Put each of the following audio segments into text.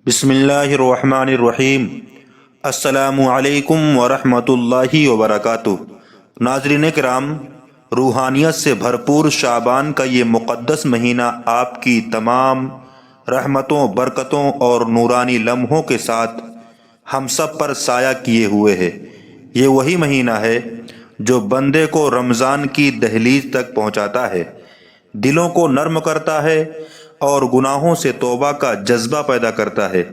بسم اللہ الرحمن الرحیم۔ السلام علیکم ورحمۃ اللہ وبرکاتہ۔ ناظرین کرام، روحانیت سے بھرپور شعبان کا یہ مقدس مہینہ آپ کی تمام رحمتوں، برکتوں اور نورانی لمحوں کے ساتھ ہم سب پر سایہ کیے ہوئے ہے۔ یہ وہی مہینہ ہے جو بندے کو رمضان کی دہلیز تک پہنچاتا ہے، دلوں کو نرم کرتا ہے اور گناہوں سے توبہ کا جذبہ پیدا کرتا ہے۔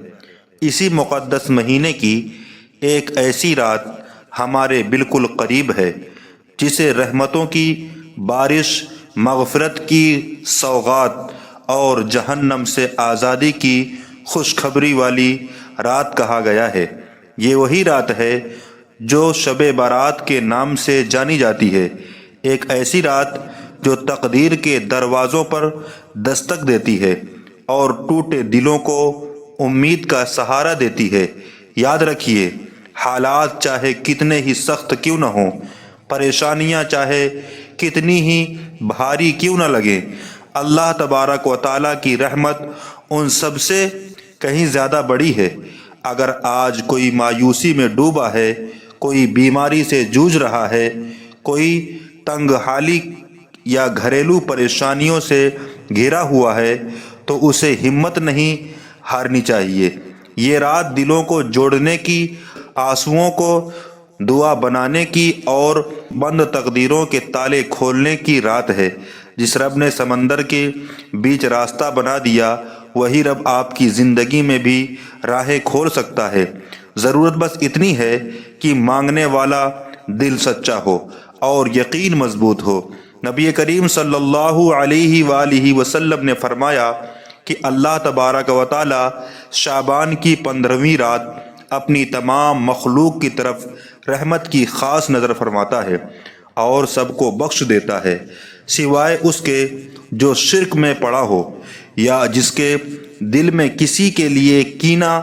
اسی مقدس مہینے کی ایک ایسی رات ہمارے بالکل قریب ہے جسے رحمتوں کی بارش، مغفرت کی سوغات اور جہنم سے آزادی کی خوشخبری والی رات کہا گیا ہے۔ یہ وہی رات ہے جو شب برات کے نام سے جانی جاتی ہے، ایک ایسی رات جو تقدیر کے دروازوں پر دستک دیتی ہے اور ٹوٹے دلوں کو امید کا سہارا دیتی ہے۔ یاد رکھیے، حالات چاہے کتنے ہی سخت کیوں نہ ہوں، پریشانیاں چاہے کتنی ہی بھاری کیوں نہ لگیں، اللہ تبارک و تعالیٰ کی رحمت ان سب سے کہیں زیادہ بڑی ہے۔ اگر آج کوئی مایوسی میں ڈوبا ہے، کوئی بیماری سے جوجھ رہا ہے، کوئی تنگ حالی یا گھریلو پریشانیوں سے گھرا ہوا ہے، تو اسے ہمت نہیں ہارنی چاہیے۔ یہ رات دلوں کو جوڑنے کی، آنسوؤں کو دعا بنانے کی اور بند تقدیروں کے تالے کھولنے کی رات ہے۔ جس رب نے سمندر کے بیچ راستہ بنا دیا، وہی رب آپ کی زندگی میں بھی راہیں کھول سکتا ہے۔ ضرورت بس اتنی ہے کہ مانگنے والا دل سچا ہو اور یقین مضبوط ہو۔ نبی کریم صلی اللہ علیہ وآلہ وسلم نے فرمایا کہ اللہ تبارک و تعالی شعبان کی 15ویں رات اپنی تمام مخلوق کی طرف رحمت کی خاص نظر فرماتا ہے اور سب کو بخش دیتا ہے، سوائے اس کے جو شرک میں پڑا ہو یا جس کے دل میں کسی کے لیے کینہ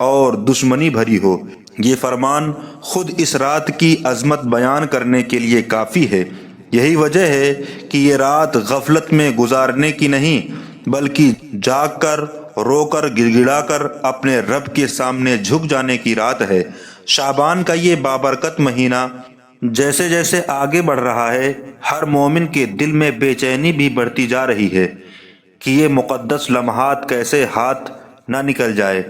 اور دشمنی بھری ہو۔ یہ فرمان خود اس رات کی عظمت بیان کرنے کے لیے کافی ہے۔ یہی وجہ ہے کہ یہ رات غفلت میں گزارنے کی نہیں، بلکہ جاگ کر، رو کر، گڑ گڑا کر اپنے رب کے سامنے جھک جانے کی رات ہے۔ شعبان کا یہ بابرکت مہینہ جیسے جیسے آگے بڑھ رہا ہے، ہر مومن کے دل میں بے چینی بھی بڑھتی جا رہی ہے کہ یہ مقدس لمحات کیسے ہاتھ نہ نکل جائے۔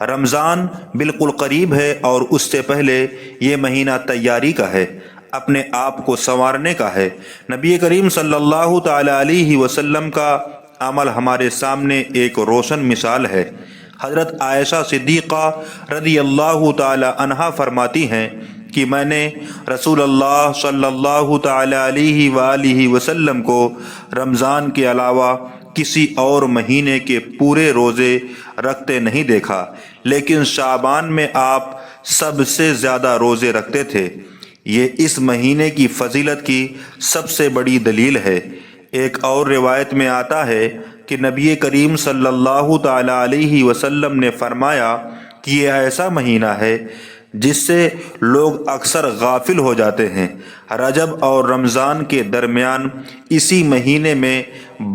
رمضان بالکل قریب ہے اور اس سے پہلے یہ مہینہ تیاری کا ہے، اپنے آپ کو سنوارنے کا ہے۔ نبی کریم صلی اللہ تعالی علیہ وسلم کا عمل ہمارے سامنے ایک روشن مثال ہے۔ حضرت عائشہ صدیقہ رضی اللہ تعالی عنہا فرماتی ہیں کہ میں نے رسول اللہ صلی اللہ تعالی علیہ وآلہ وسلم کو رمضان کے علاوہ کسی اور مہینے کے پورے روزے رکھتے نہیں دیکھا، لیکن شعبان میں آپ سب سے زیادہ روزے رکھتے تھے۔ یہ اس مہینے کی فضیلت کی سب سے بڑی دلیل ہے۔ ایک اور روایت میں آتا ہے کہ نبی کریم صلی اللہ تعالی علیہ وسلم نے فرمایا کہ یہ ایسا مہینہ ہے جس سے لوگ اکثر غافل ہو جاتے ہیں۔ رجب اور رمضان کے درمیان اسی مہینے میں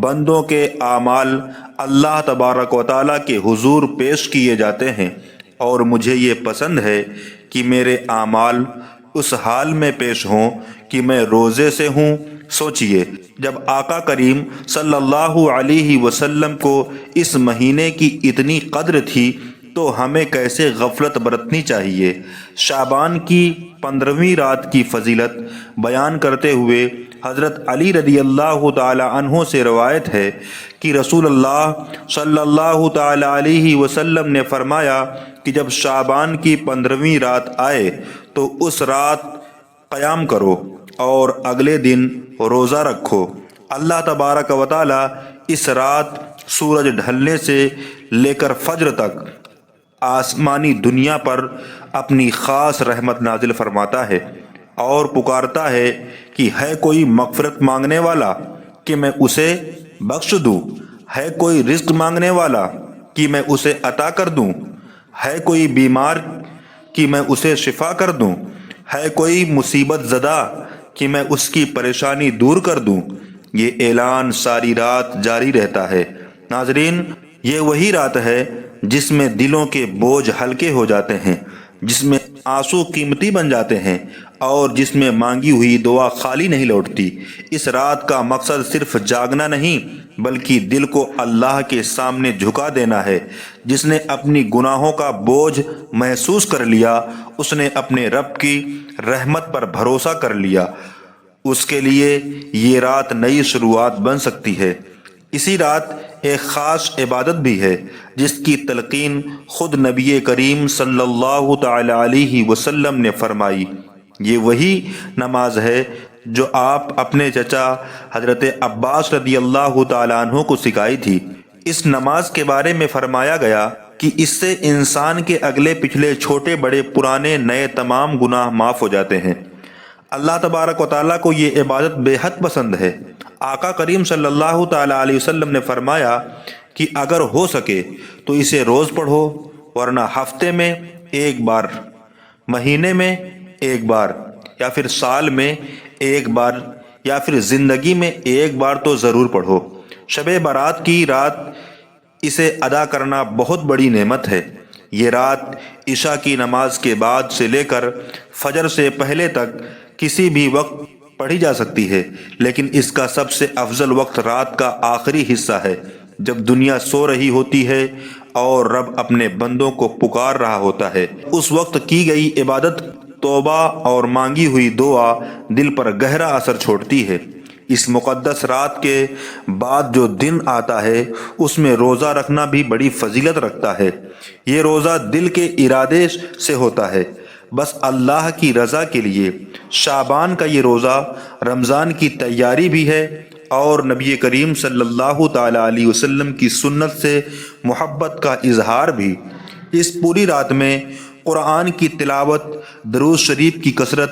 بندوں کے اعمال اللہ تبارک و تعالیٰ کے حضور پیش کیے جاتے ہیں، اور مجھے یہ پسند ہے کہ میرے اعمال اس حال میں پیش ہوں کہ میں روزے سے ہوں۔ سوچئے، جب آقا کریم صلی اللہ علیہ وسلم کو اس مہینے کی اتنی قدر تھی تو ہمیں کیسے غفلت برتنی چاہیے۔ شعبان کی 15ویں رات کی فضیلت بیان کرتے ہوئے حضرت علی رضی اللہ تعالی عنہ سے روایت ہے کہ رسول اللہ صلی اللہ تعالی علیہ وسلم نے فرمایا کہ جب شعبان کی 15ویں رات آئے تو اس رات قیام کرو اور اگلے دن روزہ رکھو۔ اللہ تبارک و تعالی اس رات سورج ڈھلنے سے لے کر فجر تک آسمانی دنیا پر اپنی خاص رحمت نازل فرماتا ہے اور پکارتا ہے کہ ہے کوئی مغفرت مانگنے والا کہ میں اسے بخش دوں، ہے کوئی رزق مانگنے والا کہ میں اسے عطا کر دوں، ہے کوئی بیمار کہ میں اسے شفا کر دوں، ہے کوئی مصیبت زدہ کہ میں اس کی پریشانی دور کر دوں۔ یہ اعلان ساری رات جاری رہتا ہے۔ ناظرین، یہ وہی رات ہے جس میں دلوں کے بوجھ ہلکے ہو جاتے ہیں، جس میں آنسو قیمتی بن جاتے ہیں اور جس میں مانگی ہوئی دعا خالی نہیں لوٹتی۔ اس رات کا مقصد صرف جاگنا نہیں بلکہ دل کو اللہ کے سامنے جھکا دینا ہے۔ جس نے اپنی گناہوں کا بوجھ محسوس کر لیا، اس نے اپنے رب کی رحمت پر بھروسہ کر لیا، اس کے لیے یہ رات نئی شروعات بن سکتی ہے۔ اسی رات ایک خاص عبادت بھی ہے جس کی تلقین خود نبی کریم صلی اللہ تعالی علیہ وسلم نے فرمائی۔ یہ وہی نماز ہے جو آپ اپنے چچا حضرت عباس رضی اللہ تعالیٰ عنہ کو سکھائی تھی۔ اس نماز کے بارے میں فرمایا گیا کہ اس سے انسان کے اگلے پچھلے چھوٹے بڑے پرانے نئے تمام گناہ معاف ہو جاتے ہیں۔ اللہ تبارک و تعالیٰ کو یہ عبادت بے حد پسند ہے۔ آقا کریم صلی اللہ تعالیٰ علیہ وسلم نے فرمایا کہ اگر ہو سکے تو اسے روز پڑھو، ورنہ ہفتے میں ایک بار، مہینے میں ایک بار، یا پھر سال میں ایک بار، یا پھر زندگی میں ایک بار تو ضرور پڑھو۔ شب برات کی رات اسے ادا کرنا بہت بڑی نعمت ہے۔ یہ رات عشاء کی نماز کے بعد سے لے کر فجر سے پہلے تک کسی بھی وقت پڑھی جا سکتی ہے، لیکن اس کا سب سے افضل وقت رات کا آخری حصہ ہے، جب دنیا سو رہی ہوتی ہے اور رب اپنے بندوں کو پکار رہا ہوتا ہے۔ اس وقت کی گئی عبادت، توبہ اور مانگی ہوئی دعا دل پر گہرا اثر چھوڑتی ہے۔ اس مقدس رات کے بعد جو دن آتا ہے اس میں روزہ رکھنا بھی بڑی فضیلت رکھتا ہے۔ یہ روزہ دل کے ارادے سے ہوتا ہے، بس اللہ کی رضا کے لیے۔ شعبان کا یہ روزہ رمضان کی تیاری بھی ہے اور نبی کریم صلی اللہ تعالی علیہ وسلم کی سنت سے محبت کا اظہار بھی۔ اس پوری رات میں قرآن کی تلاوت، درود شریف کی کثرت،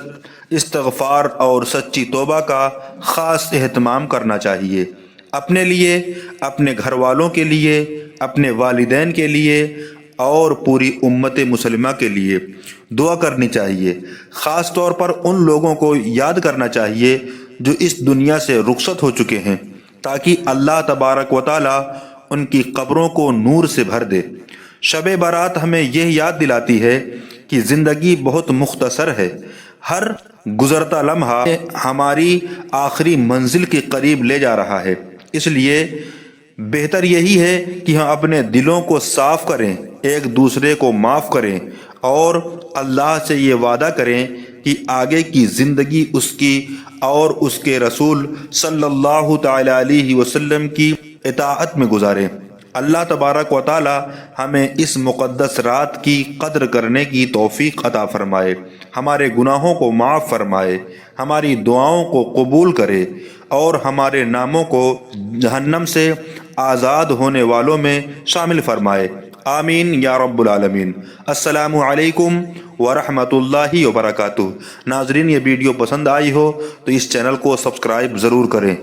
استغفار اور سچی توبہ کا خاص اہتمام کرنا چاہیے۔ اپنے لیے، اپنے گھر والوں کے لیے، اپنے والدین کے لیے اور پوری امت مسلمہ کے لیے دعا کرنی چاہیے۔ خاص طور پر ان لوگوں کو یاد کرنا چاہیے جو اس دنیا سے رخصت ہو چکے ہیں، تاکہ اللہ تبارک و تعالی ان کی قبروں کو نور سے بھر دے۔ شب برات ہمیں یہ یاد دلاتی ہے کہ زندگی بہت مختصر ہے۔ ہر گزرتا لمحہ ہماری آخری منزل کے قریب لے جا رہا ہے، اس لیے بہتر یہی ہے کہ ہم اپنے دلوں کو صاف کریں، ایک دوسرے کو معاف کریں اور اللہ سے یہ وعدہ کریں کہ آگے کی زندگی اس کی اور اس کے رسول صلی اللہ تعالی علیہ وسلم کی اطاعت میں گزاریں۔ اللہ تبارک و تعالی ہمیں اس مقدس رات کی قدر کرنے کی توفیق عطا فرمائے، ہمارے گناہوں کو معاف فرمائے، ہماری دعاؤں کو قبول کرے اور ہمارے ناموں کو جہنم سے آزاد ہونے والوں میں شامل فرمائے۔ آمین یا رب العالمین۔ السلام علیکم ورحمۃ اللہ وبرکاتہ۔ ناظرین، یہ ویڈیو پسند آئی ہو تو اس چینل کو سبسکرائب ضرور کریں۔